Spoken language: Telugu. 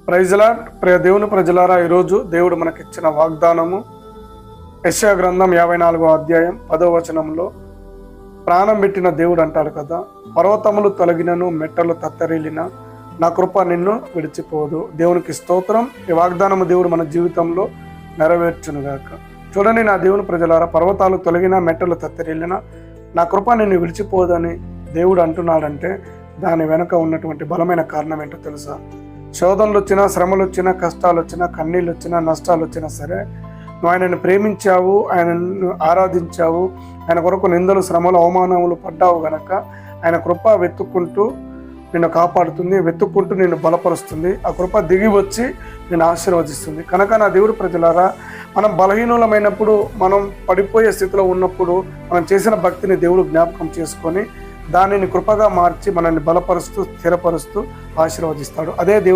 Praise lord. ప్రియ దేవుని ప్రజలారా, ఈరోజు దేవుడు మనకిచ్చిన వాగ్దానము యెషయా గ్రంథం 54వ అధ్యాయం 10వ వచనంలో, ప్రాణం పెట్టిన దేవుడు అంటాడు కదా, పర్వతములు తొలగినను మెట్టలు తత్తరిల్లిన నా కృప నిన్ను విడిచిపోదు. దేవునికి స్తోత్రం. ఈ వాగ్దానము దేవుడు మన జీవితంలో నెరవేర్చునుగాక. చూడండి నా దేవుని ప్రజలారా, పర్వతాలు తొలగిన మెట్టలు తత్తరిల్లిన నా కృప నిన్ను విడిచిపోదని దేవుడు అంటున్నాడంటే దాని వెనుక ఉన్నటువంటి బలమైన కారణం ఏంటో తెలుసా? శోధనలు వచ్చినా, శ్రమలు వచ్చినా, కష్టాలు వచ్చినా, కన్నీళ్ళు వచ్చినా, నష్టాలు వచ్చినా సరే, నువ్వు ఆయనను ప్రేమించావు, ఆయనను ఆరాధించావు, ఆయన కొరకు నిందలు, శ్రమలు, అవమానములు పడ్డావు గనక ఆయన కృప వెతుక్కుంటూ నిన్ను కాపాడుతుంది, వెతుక్కుంటూ నిన్ను బలపరుస్తుంది. ఆ కృప దిగి వచ్చి నిన్ను ఆశీర్వదిస్తుంది. కనుక నా దేవుడి ప్రజలారా, మనం బలహీనులమైనప్పుడు, మనం పడిపోయే స్థితిలో ఉన్నప్పుడు మనం చేసిన భక్తిని దేవుడు జ్ఞాపకం చేసుకొని దానిని కృపగా మార్చి మనల్ని బలపరుస్తూ, స్థిరపరుస్తూ ఆశీర్వదిస్తాడు. అదే దేవుని